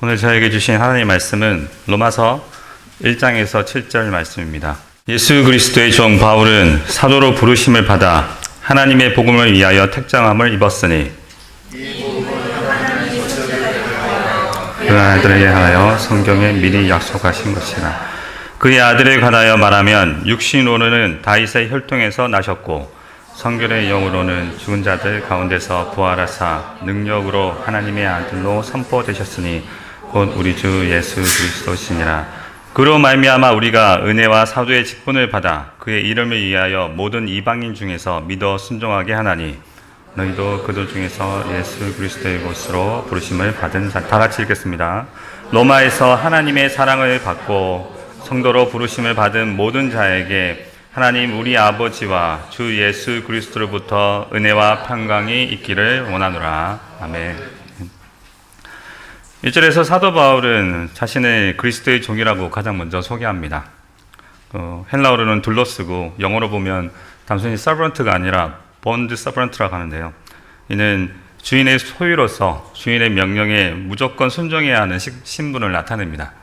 오늘 저에게 주신 하나님의 말씀은 로마서 1장에서 7절 말씀입니다. 예수 그리스도의 종 바울은 사도로 부르심을 받아 하나님의 복음을 위하여 택정함을 입었으니 그 아들에게 하여 성경에 미리 약속하신 것이라. 그의 아들에 관하여 말하면 육신으로는 다윗의 혈통에서 나셨고 성결의 영으로는 죽은 자들 가운데서 부활하사 능력으로 하나님의 아들로 선포되셨으니 곧 우리 주 예수 그리스도시니라. 그로 말미암아 우리가 은혜와 사도의 직분을 받아 그의 이름을 위하여 모든 이방인 중에서 믿어 순종하게 하나니 너희도 그들 중에서 예수 그리스도의 것으로 부르심을 받은 자. 다 같이 읽겠습니다. 로마에서 하나님의 사랑을 받고 성도로 부르심을 받은 모든 자에게 하나님 우리 아버지와 주 예수 그리스도로부터 은혜와 평강이 있기를 원하노라. 아멘. 1절에서 사도 바울은 자신을 그리스도의 종이라고 가장 먼저 소개합니다. 헬라어로는 둘러쓰고 영어로 보면 단순히 서번트가 아니라 본드 서번트라고 하는데요. 이는 주인의 소유로서 주인의 명령에 무조건 순종해야 하는 신분을 나타냅니다.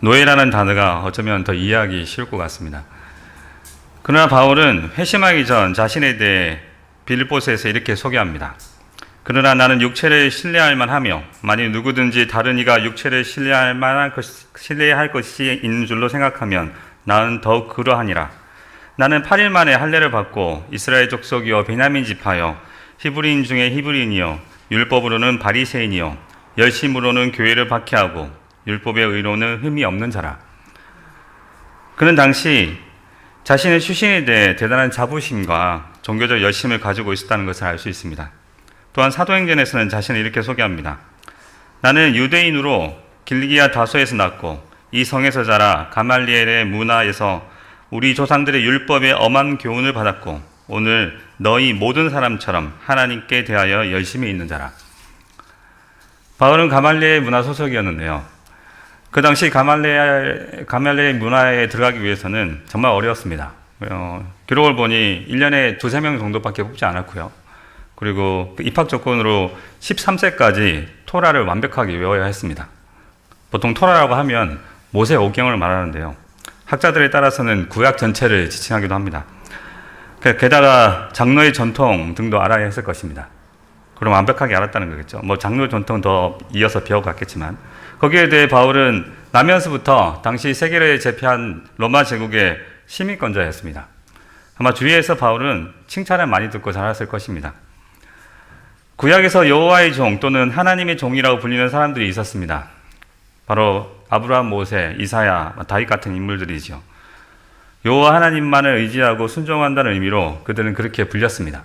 노예라는 단어가 어쩌면 더 이해하기 쉬울 것 같습니다. 그러나 바울은 회심하기 전 자신에 대해 빌립보서에서 이렇게 소개합니다. 그러나 나는 육체를 신뢰할 만하며 만일 누구든지 다른 이가 육체를 신뢰할 것이 있는 줄로 생각하면 나는 더욱 그러하니라. 나는 8일 만에 할례를 받고 이스라엘 족속이요 베냐민 지파요 히브리인 중에 히브리인이요 율법으로는 바리새인이요 열심으로는 교회를 박해하고 율법의 의로는 흠이 없는 자라. 그는 당시 자신의 출신에 대해 대단한 자부심과 종교적 열심을 가지고 있었다는 것을 알 수 있습니다. 또한 사도행전에서는 자신을 이렇게 소개합니다. 나는 유대인으로 길리기아 다소에서 났고 이 성에서 자라 가말리엘의 문화에서 우리 조상들의 율법에 엄한 교훈을 받았고 오늘 너희 모든 사람처럼 하나님께 대하여 열심히 있는 자라. 바울은 가말리엘 문화 소속이었는데요. 그 당시 가말리엘 문화에 들어가기 위해서는 정말 어려웠습니다. 기록을 보니 1년에 2-3명 정도밖에 뽑지 않았고요. 그리고 그 입학 조건으로 13세까지 토라를 완벽하게 외워야 했습니다. 보통 토라라고 하면 모세 오경을 말하는데요. 학자들에 따라서는 구약 전체를 지칭하기도 합니다. 게다가 장로의 전통 등도 알아야 했을 것입니다. 그럼 완벽하게 알았다는 거겠죠. 장로 전통 더 이어서 배워갔겠지만 거기에 대해 바울은 나면서부터 당시 세계를 제패한 로마 제국의 시민권자였습니다. 아마 주위에서 바울은 칭찬을 많이 듣고 자랐을 것입니다. 구약에서 여호와의 종 또는 하나님의 종이라고 불리는 사람들이 있었습니다. 바로 아브라함, 모세, 이사야, 다윗 같은 인물들이죠. 여호와 하나님만을 의지하고 순종한다는 의미로 그들은 그렇게 불렸습니다.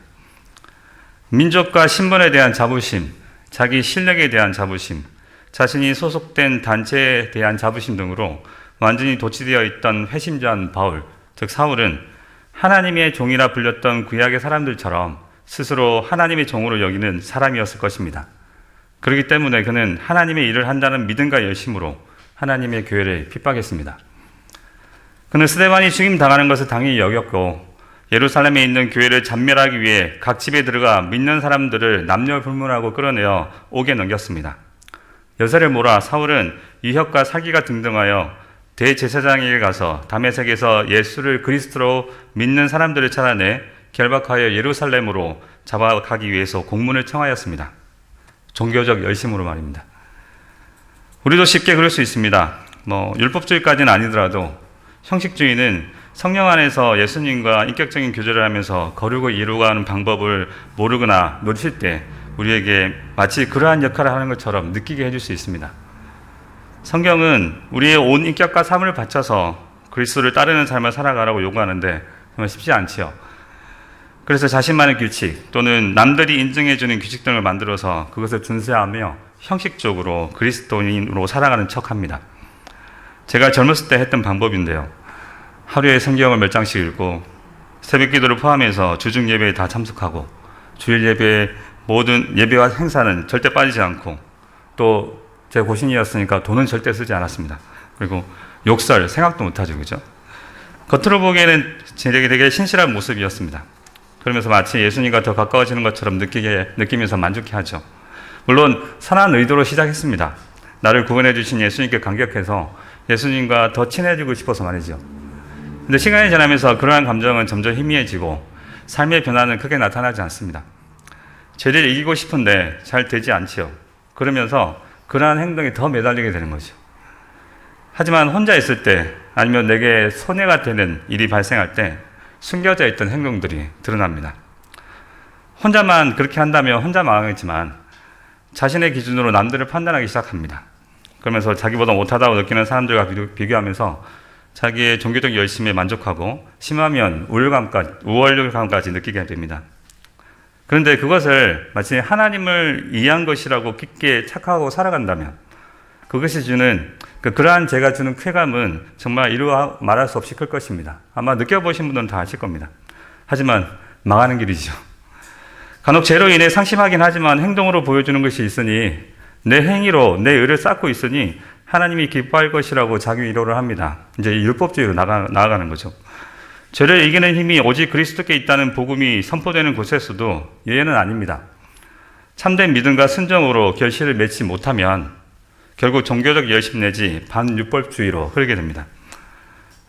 민족과 신분에 대한 자부심, 자기 실력에 대한 자부심, 자신이 소속된 단체에 대한 자부심 등으로 완전히 도취되어 있던 회심자인 바울, 즉 사울은 하나님의 종이라 불렸던 구약의 사람들처럼 스스로 하나님의 종으로 여기는 사람이었을 것입니다. 그렇기 때문에 그는 하나님의 일을 한다는 믿음과 열심으로 하나님의 교회를 핍박했습니다. 그는 스데반이 죽임당하는 것을 당연히 여겼고 예루살렘에 있는 교회를 잔멸하기 위해 각 집에 들어가 믿는 사람들을 남녀불문하고 끌어내어 옥에 넘겼습니다. 여세를 몰아 사울은 유혹과 사기가 등등하여 대제사장에게 가서 다메섹에서 예수를 그리스도로 믿는 사람들을 찾아내 결박하여 예루살렘으로 잡아가기 위해서 공문을 청하였습니다. 종교적 열심으로 말입니다. 우리도 쉽게 그럴 수 있습니다. 율법주의까지는 아니더라도 형식주의는 성령 안에서 예수님과 인격적인 교제를 하면서 거르고 이루어가는 방법을 모르거나 놓칠 때 우리에게 마치 그러한 역할을 하는 것처럼 느끼게 해줄 수 있습니다. 성경은 우리의 온 인격과 삶을 바쳐서 그리스도를 따르는 삶을 살아가라고 요구하는데 정말 쉽지 않지요. 그래서 자신만의 규칙 또는 남들이 인정해주는 규칙 등을 만들어서 그것을 준수하며 형식적으로 그리스도인으로 살아가는 척합니다. 제가 젊었을 때 했던 방법인데요. 하루에 성경을 몇 장씩 읽고 새벽 기도를 포함해서 주중 예배에 다 참석하고 주일 예배의 모든 예배와 행사는 절대 빠지지 않고 또 제 고신이었으니까 돈은 절대 쓰지 않았습니다. 그리고 욕설 생각도 못하죠. 그죠? 겉으로 보기에는 되게 신실한 모습이었습니다. 그러면서 마치 예수님과 더 가까워지는 것처럼 느끼면서 만족해하죠. 물론 선한 의도로 시작했습니다. 나를 구원해 주신 예수님께 감격해서 예수님과 더 친해지고 싶어서 말이죠. 근데 시간이 지나면서 그러한 감정은 점점 희미해지고 삶의 변화는 크게 나타나지 않습니다. 죄를 이기고 싶은데 잘 되지 않지요. 그러면서 그러한 행동에 더 매달리게 되는 거죠. 하지만 혼자 있을 때 아니면 내게 손해가 되는 일이 발생할 때 숨겨져 있던 행동들이 드러납니다. 혼자만 그렇게 한다면 혼자 망하겠지만 자신의 기준으로 남들을 판단하기 시작합니다. 그러면서 자기보다 못하다고 느끼는 사람들과 비교하면서 자기의 종교적 열심에 만족하고 심하면 우월감까지 느끼게 됩니다. 그런데 그것을 마치 하나님을 이해한 것이라고 깊게 착각하고 살아간다면 그것이 주는 그러한 제가 주는 쾌감은 정말 이루 말할 수 없이 클 것입니다. 아마 느껴보신 분들은 다 아실 겁니다. 하지만 망하는 길이죠. 간혹 죄로 인해 상심하긴 하지만 행동으로 보여주는 것이 있으니 내 행위로 내 의를 쌓고 있으니 하나님이 기뻐할 것이라고 자기 위로를 합니다. 이제 율법주의로 나아가는 거죠. 죄를 이기는 힘이 오직 그리스도께 있다는 복음이 선포되는 곳에서도 예외는 아닙니다. 참된 믿음과 순종으로 결실을 맺지 못하면 결국 종교적 열심 내지 반율법주의로 흐르게 됩니다.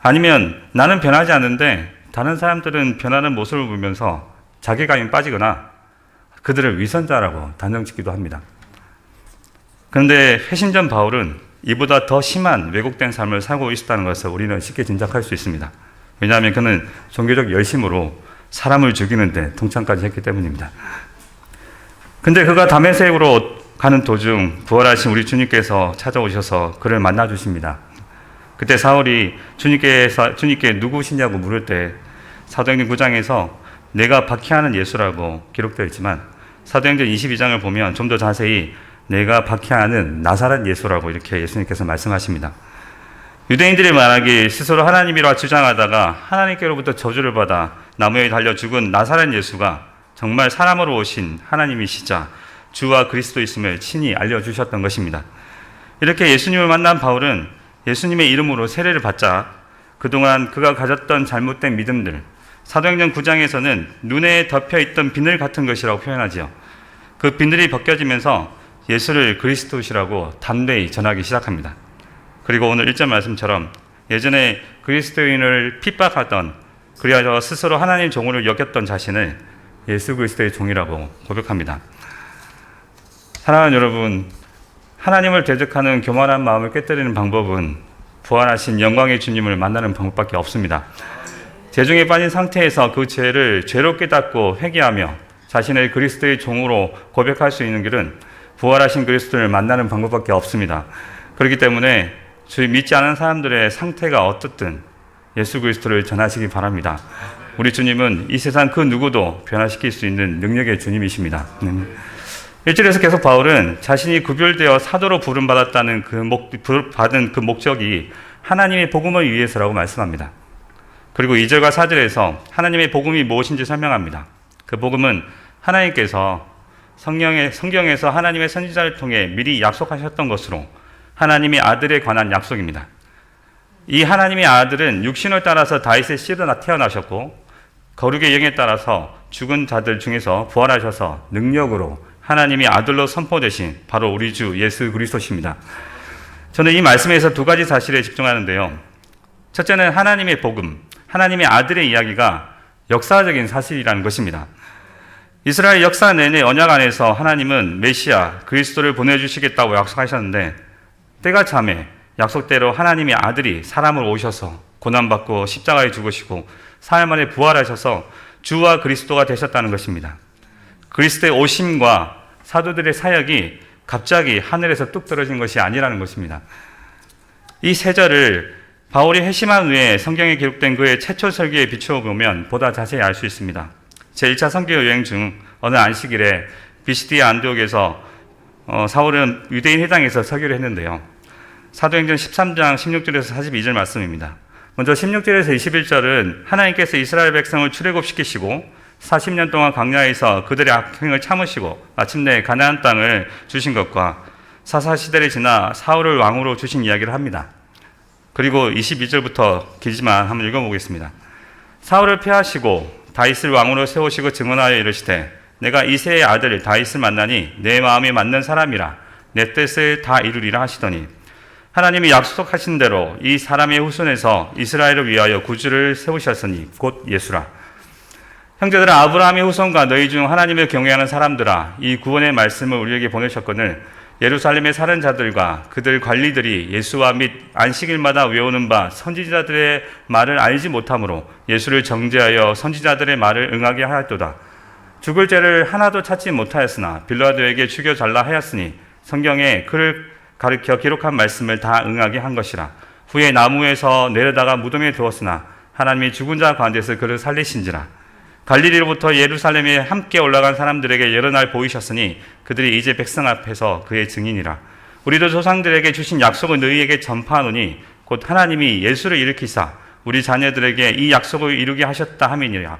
아니면 나는 변하지 않는데 다른 사람들은 변하는 모습을 보면서 자괴감이 빠지거나 그들을 위선자라고 단정짓기도 합니다. 그런데 회심전 바울은 이보다 더 심한 왜곡된 삶을 살고 있었다는 것을 우리는 쉽게 짐작할 수 있습니다. 왜냐하면 그는 종교적 열심으로 사람을 죽이는데 동참까지 했기 때문입니다. 근데 그가 다메섹으로 가는 도중 부활하신 우리 주님께서 찾아오셔서 그를 만나 주십니다. 그때 사울이 주님께 누구시냐고 물을 때 사도행전 9장에서 내가 박해하는 예수라고 기록되어 있지만 사도행전 22장을 보면 좀 더 자세히 내가 박해하는 나사렛 예수라고 이렇게 예수님께서 말씀하십니다. 유대인들이 말하기 스스로 하나님이라 주장하다가 하나님께로부터 저주를 받아 나무에 달려 죽은 나사렛 예수가 정말 사람으로 오신 하나님이시자 주와 그리스도이심을 친히 알려주셨던 것입니다. 이렇게 예수님을 만난 바울은 예수님의 이름으로 세례를 받자 그동안 그가 가졌던 잘못된 믿음들, 사도행전 9장에서는 눈에 덮여있던 비늘 같은 것이라고 표현하지요. 그 비늘이 벗겨지면서 예수를 그리스도시라고 담대히 전하기 시작합니다. 그리고 오늘 1절 말씀처럼 예전에 그리스도인을 핍박하던 그리하여 스스로 하나님 종으로 여겼던 자신을 예수 그리스도의 종이라고 고백합니다. 사랑하는 여러분, 하나님을 대적하는 교만한 마음을 깨뜨리는 방법은 부활하신 영광의 주님을 만나는 방법밖에 없습니다. 죄중에 빠진 상태에서 그 죄를 죄로 깨닫고 회개하며 자신을 그리스도의 종으로 고백할 수 있는 길은 부활하신 그리스도를 만나는 방법밖에 없습니다. 그렇기 때문에 주의 믿지 않은 사람들의 상태가 어떻든 예수 그리스도를 전하시기 바랍니다. 우리 주님은 이 세상 그 누구도 변화시킬 수 있는 능력의 주님이십니다. 1절에서 계속 바울은 자신이 구별되어 사도로 부름받았다는 받은 그 목적이 하나님의 복음을 위해서라고 말씀합니다. 그리고 2절과 4절에서 하나님의 복음이 무엇인지 설명합니다. 그 복음은 하나님께서 성경에서 하나님의 선지자를 통해 미리 약속하셨던 것으로 하나님의 아들에 관한 약속입니다. 이 하나님의 아들은 육신을 따라서 다윗의 씨로 태어나셨고 거룩의 영에 따라서 죽은 자들 중에서 부활하셔서 능력으로 하나님의 아들로 선포되신 바로 우리 주 예수 그리스도십니다. 저는 이 말씀에서 두 가지 사실에 집중하는데요. 첫째는 하나님의 복음, 하나님의 아들의 이야기가 역사적인 사실이라는 것입니다. 이스라엘 역사 내내 언약 안에서 하나님은 메시아 그리스도를 보내주시겠다고 약속하셨는데 때가 참에 약속대로 하나님의 아들이 사람으로 오셔서 고난받고 십자가에 죽으시고 사흘 만에 부활하셔서 주와 그리스도가 되셨다는 것입니다. 그리스도의 오심과 사도들의 사역이 갑자기 하늘에서 뚝 떨어진 것이 아니라는 것입니다. 이 세 절을 바울이 회심한 후에 성경에 기록된 그의 최초 설교에 비추어 보면 보다 자세히 알 수 있습니다. 제1차 선교 여행 중 어느 안식일에 비시디아 안디옥에서 사울은 유대인 회당에서 설교를 했는데요. 사도행전 13장 16절에서 42절 말씀입니다. 먼저 16절에서 21절은 하나님께서 이스라엘 백성을 출애굽시키시고 40년 동안 광야에서 그들의 악행을 참으시고 마침내 가나안 땅을 주신 것과 사사시대를 지나 사울을 왕으로 주신 이야기를 합니다. 그리고 22절부터 길지만 한번 읽어보겠습니다. 사울을 폐하시고 다윗을 왕으로 세우시고 증언하여 이르시되 내가 이새의 아들 다윗을 만나니 내 마음에 맞는 사람이라 내 뜻을 다 이루리라 하시더니 하나님이 약속하신 대로 이 사람의 후손에서 이스라엘을 위하여 구주를 세우셨으니 곧 예수라. 형제들아, 아브라함의 후손과 너희 중 하나님을 경외하는 사람들아, 이 구원의 말씀을 우리에게 보내셨거늘 예루살렘에 사는 자들과 그들 관리들이 예수와 및 안식일마다 외우는 바 선지자들의 말을 알지 못함으로 예수를 정죄하여 선지자들의 말을 응하게 하였도다. 죽을 죄를 하나도 찾지 못하였으나 빌라도에게 죽여 달라 하였으니 성경에 그를 가르쳐 기록한 말씀을 다 응하게 한 것이라. 후에 나무에서 내려다가 무덤에 두었으나 하나님이 죽은 자 가운데서 그를 살리신지라. 갈릴리로부터 예루살렘에 함께 올라간 사람들에게 여러 날 보이셨으니 그들이 이제 백성 앞에서 그의 증인이라. 우리도 조상들에게 주신 약속을 너희에게 전파하노니 곧 하나님이 예수를 일으키사 우리 자녀들에게 이 약속을 이루게 하셨다 함이니라.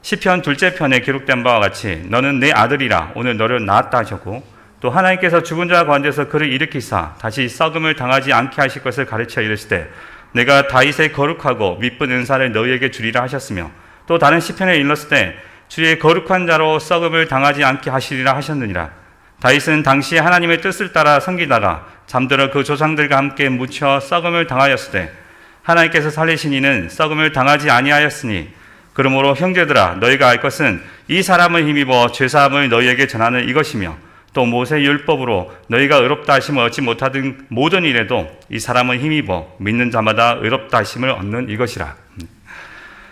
시편 둘째 편에 기록된 바와 같이 너는 내 아들이라 오늘 너를 낳았다 하셨고, 또 하나님께서 죽은 자 가운데서 그를 일으키사 다시 썩음을 당하지 않게 하실 것을 가르쳐 이르시되 내가 다윗의 거룩하고 미쁜 은사를 너희에게 주리라 하셨으며, 또 다른 시편에 일렀을 때 주의 거룩한 자로 썩음을 당하지 않게 하시리라 하셨느니라. 다윗은 당시에 하나님의 뜻을 따라 섬기다가 잠들어 그 조상들과 함께 묻혀 썩음을 당하였을 때 하나님께서 살리신 이는 썩음을 당하지 아니하였으니, 그러므로 형제들아, 너희가 알 것은 이 사람을 힘입어 죄사함을 너희에게 전하는 이것이며, 또 모세의 율법으로 너희가 의롭다 하심을 얻지 못하던 모든 일에도 이 사람을 힘입어 믿는 자마다 의롭다 하심을 얻는 이것이라.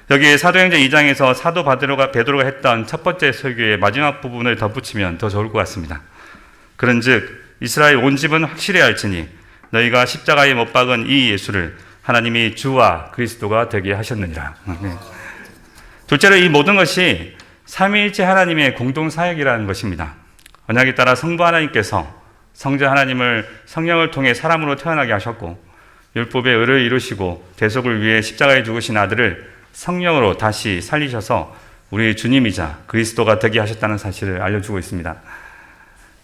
여기에 사도행전 2장에서 사도 베드로가 했던 첫 번째 설교의 마지막 부분을 덧붙이면 더 좋을 것 같습니다. 그런즉 이스라엘 온 집은 확실히 알지니 너희가 십자가에 못 박은 이 예수를 하나님이 주와 그리스도가 되게 하셨느니라. 둘째로 이 모든 것이 삼위일체 하나님의 공동 사역이라는 것입니다. 언약에 따라 성부 하나님께서 성자 하나님을 성령을 통해 사람으로 태어나게 하셨고, 율법의 의를 이루시고 대속을 위해 십자가에 죽으신 아들을 성령으로 다시 살리셔서 우리 주님이자 그리스도가 되게 하셨다는 사실을 알려주고 있습니다.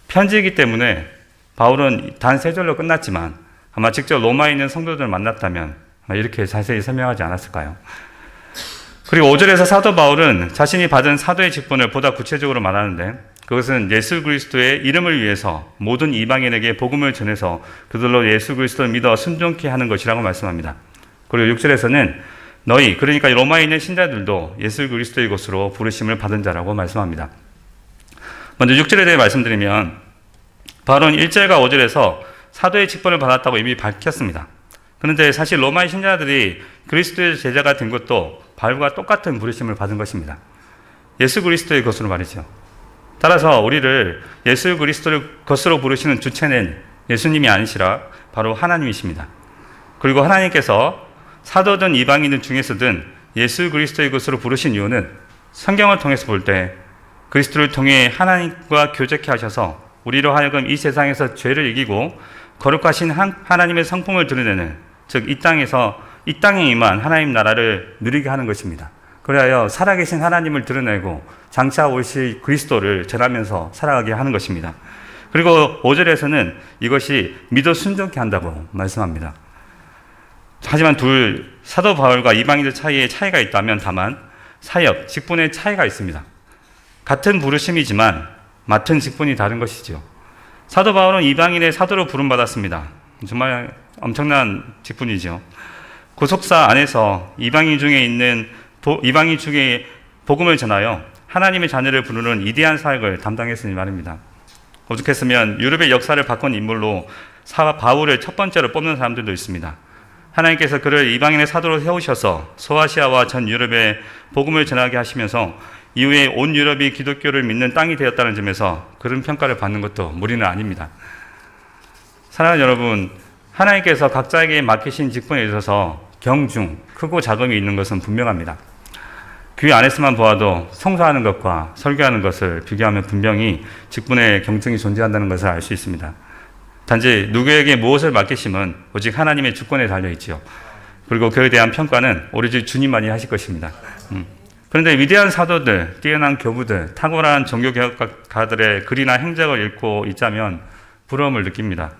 편지이기 때문에 바울은 단 세 절로 끝났지만 아마 직접 로마에 있는 성도들을 만났다면 이렇게 자세히 설명하지 않았을까요? 그리고 5절에서 사도 바울은 자신이 받은 사도의 직분을 보다 구체적으로 말하는데, 그것은 예수 그리스도의 이름을 위해서 모든 이방인에게 복음을 전해서 그들로 예수 그리스도를 믿어 순종케 하는 것이라고 말씀합니다. 그리고 6절에서는 너희, 그러니까 로마에 있는 신자들도 예수 그리스도의 것으로 부르심을 받은 자라고 말씀합니다. 먼저 6절에 대해 말씀드리면, 바울은 1절과 5절에서 사도의 직분을 받았다고 이미 밝혔습니다. 그런데 사실 로마의 신자들이 그리스도의 제자가 된 것도 바울과 똑같은 부르심을 받은 것입니다. 예수 그리스도의 것으로 말이죠. 따라서 우리를 예수 그리스도를 것으로 부르시는 주체는 예수님이 아니시라 바로 하나님이십니다. 그리고 하나님께서 사도든 이방인들 중에서든 예수 그리스도의 것으로 부르신 이유는 성경을 통해서 볼 때 그리스도를 통해 하나님과 교제케 하셔서 우리로 하여금 이 세상에서 죄를 이기고 거룩하신 하나님의 성품을 드러내는, 즉 이 땅에 임한 하나님 나라를 누리게 하는 것입니다. 그리하여 살아계신 하나님을 드러내고 장차 오실 그리스도를 전하면서 살아가게 하는 것입니다. 그리고 5절에서는 이것이 믿어 순종케 한다고 말씀합니다. 하지만 사도 바울과 이방인들 사이에 차이가 있다면 다만 사역, 직분의 차이가 있습니다. 같은 부르심이지만 맡은 직분이 다른 것이죠. 사도 바울은 이방인의 사도로 부름받았습니다. 정말 엄청난 직분이죠. 구속사 안에서 이방인 중에 복음을 전하여 하나님의 자녀를 부르는 위대한 사역을 담당했으니 말입니다. 오죽했으면 유럽의 역사를 바꾼 인물로 바울을 첫 번째로 뽑는 사람들도 있습니다. 하나님께서 그를 이방인의 사도로 세우셔서 소아시아와 전 유럽에 복음을 전하게 하시면서 이후에 온 유럽이 기독교를 믿는 땅이 되었다는 점에서 그런 평가를 받는 것도 무리는 아닙니다. 사랑하는 여러분, 하나님께서 각자에게 맡기신 직분에 있어서 경중, 크고 작음이 있는 것은 분명합니다. 교회 안에서만 보아도 성사하는 것과 설교하는 것을 비교하면 분명히 직분의 경중이 존재한다는 것을 알 수 있습니다. 단지 누구에게 무엇을 맡기심은 오직 하나님의 주권에 달려있지요. 그리고 그에 대한 평가는 오로지 주님만이 하실 것입니다. 그런데 위대한 사도들, 뛰어난 교부들, 탁월한 종교개혁가들의 글이나 행적을 읽고 있자면 부러움을 느낍니다.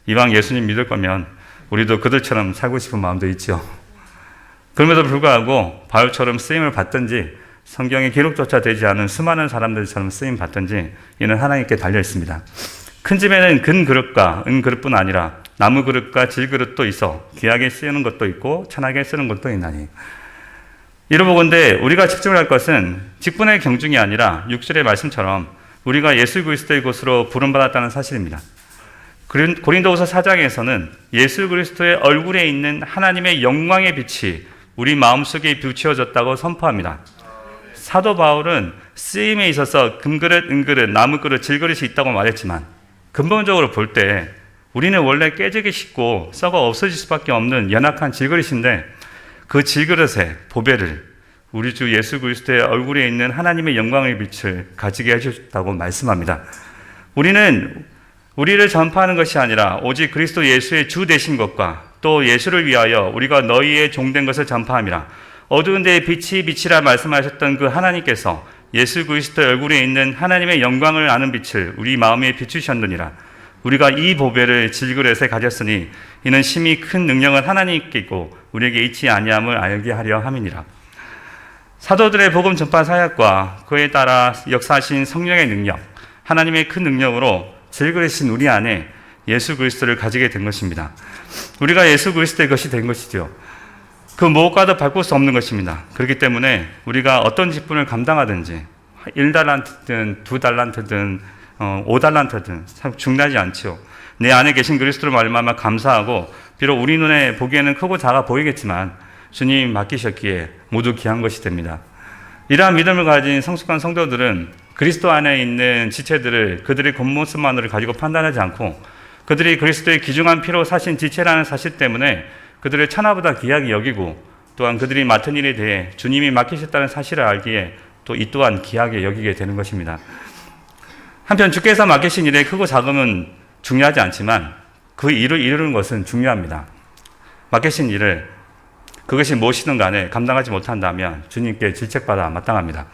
이왕 예수님 믿을 거면 우리도 그들처럼 살고 싶은 마음도 있죠. 그럼에도 불구하고 바울처럼 쓰임을 받든지 성경의 기록조차 되지 않은 수많은 사람들처럼 쓰임 받든지 이는 하나님께 달려 있습니다. 큰 집에는 금 그릇과 은 그릇뿐 아니라 나무 그릇과 질 그릇도 있어 귀하게 쓰는 것도 있고 천하게 쓰는 것도 있나니. 이러보건대 우리가 집중할 것은 직분의 경중이 아니라 6절의 말씀처럼 우리가 예수 그리스도의 것으로 부름받았다는 사실입니다. 고린도후서 4장에서는 예수 그리스도의 얼굴에 있는 하나님의 영광의 빛이 우리 마음속에 비추어졌다고 선포합니다. 사도 바울은 쓰임에 있어서 금그릇, 은그릇, 나무그릇, 질그릇이 있다고 말했지만 근본적으로 볼 때 우리는 원래 깨지기 쉽고 썩어 없어질 수밖에 없는 연약한 질그릇인데 그 질그릇의 보배를 우리 주 예수 그리스도의 얼굴에 있는 하나님의 영광의 빛을 가지게 해주셨다고 말씀합니다. 우리를 전파하는 것이 아니라 오직 그리스도 예수의 주 되신 것과 또 예수를 위하여 우리가 너희의 종된 것을 전파함이라. 어두운 데에 빛이 빛이라 말씀하셨던 그 하나님께서 예수 그리스도의 얼굴에 있는 하나님의 영광을 아는 빛을 우리 마음에 비추셨느니라. 우리가 이 보배를 질그릇에 가졌으니 이는 심히 큰 능력은 하나님께 있고 우리에게 있지 아니함을 알게 하려 함이니라. 사도들의 복음 전파 사역과 그에 따라 역사하신 성령의 능력, 하나님의 큰 능력으로 질그릇인 우리 안에 예수 그리스도를 가지게 된 것입니다. 우리가 예수 그리스도의 것이 된 것이죠. 그 무엇과도 바꿀 수 없는 것입니다. 그렇기 때문에 우리가 어떤 직분을 감당하든지 1달란트든 2달란트든 5달란트든 참 중요하지 않죠. 내 안에 계신 그리스도를 말미암아 감사하고 비록 우리 눈에 보기에는 크고 작아 보이겠지만 주님 맡기셨기에 모두 귀한 것이 됩니다. 이러한 믿음을 가진 성숙한 성도들은 그리스도 안에 있는 지체들을 그들의 겉모습만으로 가지고 판단하지 않고 그들이 그리스도의 귀중한 피로 사신 지체라는 사실 때문에 그들을 천하보다 귀하게 여기고 또한 그들이 맡은 일에 대해 주님이 맡기셨다는 사실을 알기에 또 이 또한 귀하게 여기게 되는 것입니다. 한편 주께서 맡기신 일의 크고 작음은 중요하지 않지만 그 일을 이루는 것은 중요합니다. 맡기신 일을 그것이 무엇이든 간에 감당하지 못한다면 주님께 질책받아 마땅합니다.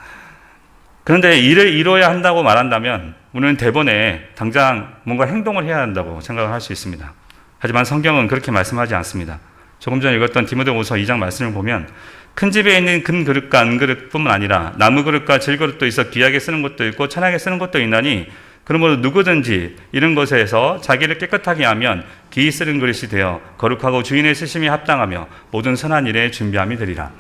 그런데 일을 이루어야 한다고 말한다면 우리는 대번에 당장 뭔가 행동을 해야 한다고 생각을 할 수 있습니다. 하지만 성경은 그렇게 말씀하지 않습니다. 조금 전에 읽었던 디모데후서 2장 말씀을 보면 큰 집에 있는 금 그릇과 은 그릇뿐만 아니라 나무 그릇과 질 그릇도 있어 귀하게 쓰는 것도 있고 천하게 쓰는 것도 있나니 그러므로 누구든지 이런 것에서 자기를 깨끗하게 하면 기이 쓰는 그릇이 되어 거룩하고 주인의 쓰심이 합당하며 모든 선한 일에 준비함이 되리라.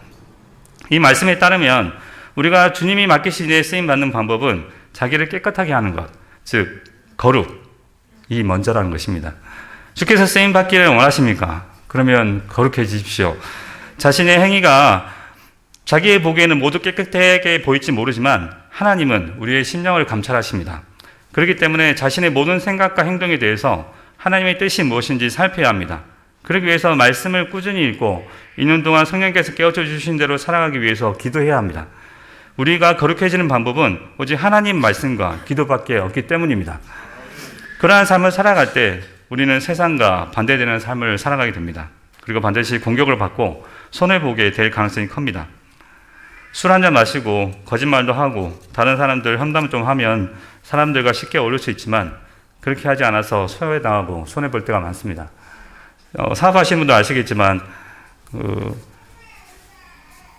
이 말씀에 따르면 우리가 주님이 맡기신 일에 쓰임받는 방법은 자기를 깨끗하게 하는 것, 즉 거룩이 먼저라는 것입니다. 주께서 쓰임받기를 원하십니까? 그러면 거룩해지십시오. 자신의 행위가 자기의 보기에는 모두 깨끗하게 보일지 모르지만 하나님은 우리의 심령을 감찰하십니다. 그렇기 때문에 자신의 모든 생각과 행동에 대해서 하나님의 뜻이 무엇인지 살펴야 합니다. 그러기 위해서 말씀을 꾸준히 읽고 있는 동안 성령께서 깨우쳐 주신 대로 살아가기 위해서 기도해야 합니다. 우리가 거룩해지는 방법은 오직 하나님 말씀과 기도밖에 없기 때문입니다. 그러한 삶을 살아갈 때 우리는 세상과 반대되는 삶을 살아가게 됩니다. 그리고 반드시 공격을 받고 손해보게 될 가능성이 큽니다. 술 한잔 마시고 거짓말도 하고 다른 사람들 험담 좀 하면 사람들과 쉽게 어울릴 수 있지만 그렇게 하지 않아서 소외당하고 손해볼 때가 많습니다. 사업하시는 분도 아시겠지만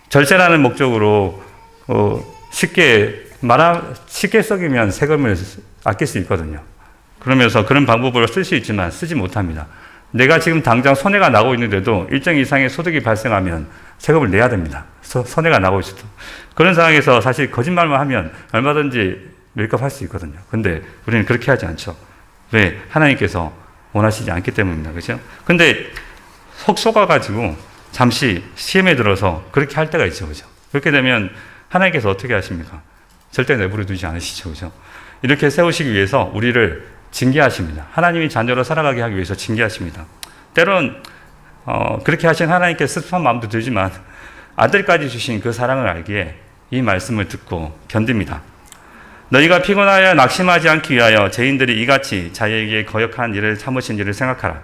절세라는 목적으로 쉽게 썩이면 세금을 아낄 수 있거든요. 그러면서 그런 방법으로 쓸 수 있지만 쓰지 못합니다. 내가 지금 당장 손해가 나고 있는데도 일정 이상의 소득이 발생하면 세금을 내야 됩니다. 손해가 나고 있어도. 그런 상황에서 사실 거짓말만 하면 얼마든지 메이크업 할 수 있거든요. 근데 우리는 그렇게 하지 않죠. 왜? 하나님께서 원하시지 않기 때문입니다. 그렇죠? 근데 속 속아가지고 잠시 시험에 들어서 그렇게 할 때가 있죠. 그죠? 그렇게 되면 하나님께서 어떻게 하십니까? 절대 내버려 두지 않으시죠. 그죠? 이렇게 세우시기 위해서 우리를 징계하십니다. 하나님이 자녀로 살아가게 하기 위해서 징계하십니다. 때론 그렇게 하신 하나님께 습한 마음도 들지만 아들까지 주신 그 사랑을 알기에 이 말씀을 듣고 견딥니다. 너희가 피곤하여 낙심하지 않기 위하여 죄인들이 이같이 자기에게 거역한 일을 참으신 일을 생각하라.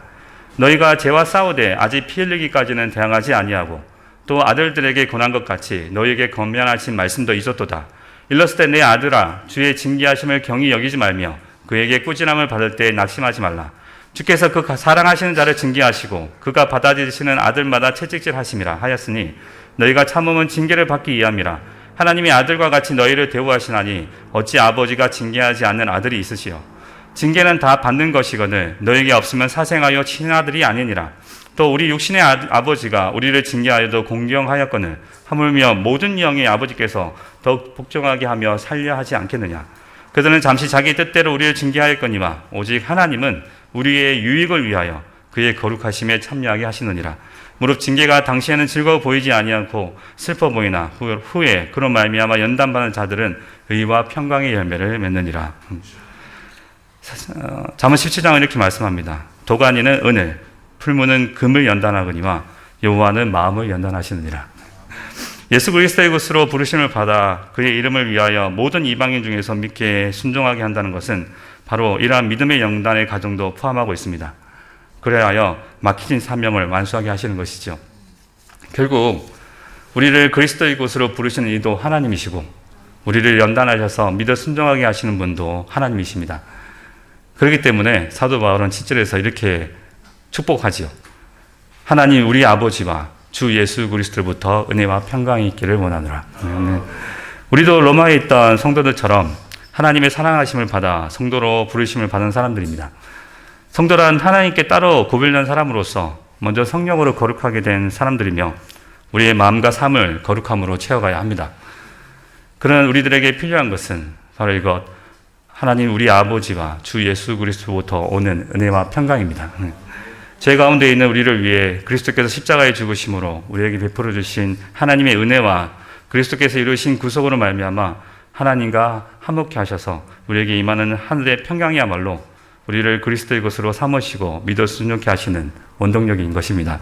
너희가 죄와 싸우되 아직 피 흘리기까지는 대항하지 아니하고 또 아들들에게 권한 것 같이 너희에게 권면하신 말씀도 있었도다. 일렀을 때 내 아들아 주의 징계하심을 경히 여기지 말며 그에게 꾸지람을 받을 때 낙심하지 말라. 주께서 그 사랑하시는 자를 징계하시고 그가 받아들이시는 아들마다 채찍질 하심이라 하였으니 너희가 참음은 징계를 받기 위함이라. 하나님이 아들과 같이 너희를 대우하시나니 어찌 아버지가 징계하지 않는 아들이 있으시오. 징계는 다 받는 것이거늘 너에게 없으면 사생하여 친아들이 아니니라. 또 우리 육신의 아버지가 우리를 징계하여도 공경하였거늘 하물며 모든 영의 아버지께서 더욱 복종하게 하며 살려 하지 않겠느냐. 그들은 잠시 자기 뜻대로 우리를 징계하였거니와 오직 하나님은 우리의 유익을 위하여 그의 거룩하심에 참여하게 하시느니라. 무릇 징계가 당시에는 즐거워 보이지 아니하고 슬퍼 보이나 후에 그로 말미암아 연단받는 자들은 의와 평강의 열매를 맺느니라. 잠언 17장은 이렇게 말씀합니다. 도가니는 은을, 풀무는 금을 연단하거니와 여호와는 마음을 연단하시느니라. 예수 그리스도의 것으로 부르심을 받아 그의 이름을 위하여 모든 이방인 중에서 믿게 순종하게 한다는 것은 바로 이러한 믿음의 영단의 가정도 포함하고 있습니다. 그래야 막히진 사명을 완수하게 하시는 것이죠. 결국 우리를 그리스도의 것으로 부르시는 이도 하나님이시고 우리를 연단하셔서 믿어 순종하게 하시는 분도 하나님이십니다. 그렇기 때문에 사도 바울은 7절에서 이렇게 축복하지요. 하나님 우리 아버지와 주 예수 그리스도로부터 은혜와 평강이 있기를 원하노라. 우리도 로마에 있던 성도들처럼 하나님의 사랑하심을 받아 성도로 부르심을 받은 사람들입니다. 성도란 하나님께 따로 구별된 사람으로서 먼저 성령으로 거룩하게 된 사람들이며 우리의 마음과 삶을 거룩함으로 채워가야 합니다. 그런 우리들에게 필요한 것은 바로 이것, 하나님 우리 아버지와 주 예수 그리스도로부터 오는 은혜와 평강입니다. 죄 가운데 있는 우리를 위해 그리스도께서 십자가에 죽으심으로 우리에게 베풀어 주신 하나님의 은혜와 그리스도께서 이루신 구속으로 말미암아 하나님과 화목케 하셔서 우리에게 임하는 하늘의 평강이야말로 우리를 그리스도의 것으로 삼으시고 믿어 순종케 하시는 원동력인 것입니다.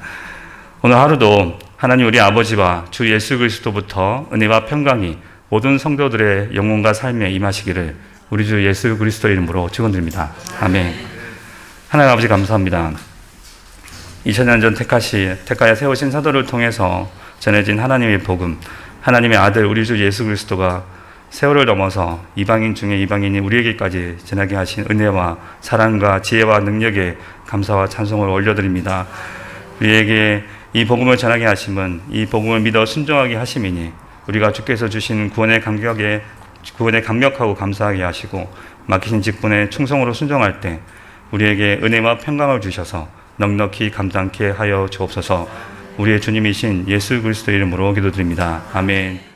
오늘 하루도 하나님 우리 아버지와 주 예수 그리스도부터 은혜와 평강이 모든 성도들의 영혼과 삶에 임하시기를 우리 주 예수 그리스도 이름으로 축원드립니다. 아멘. 하나님 아버지 감사합니다. 2000년 전 택하여 세우신 사도를 통해서 전해진 하나님의 복음, 하나님의 아들 우리 주 예수 그리스도가 세월을 넘어서 이방인 중에 이방인이 우리에게까지 전하게 하신 은혜와 사랑과 지혜와 능력에 감사와 찬송을 올려드립니다. 우리에게 이 복음을 전하게 하심은 이 복음을 믿어 순종하게 하심이니 우리가 주께서 주신 구원에 감격하고 감사하게 하시고 맡기신 직분에 충성으로 순종할 때 우리에게 은혜와 평강을 주셔서 넉넉히 감당케 하여 주옵소서. 우리의 주님이신 예수 그리스도 이름으로 기도드립니다. 아멘.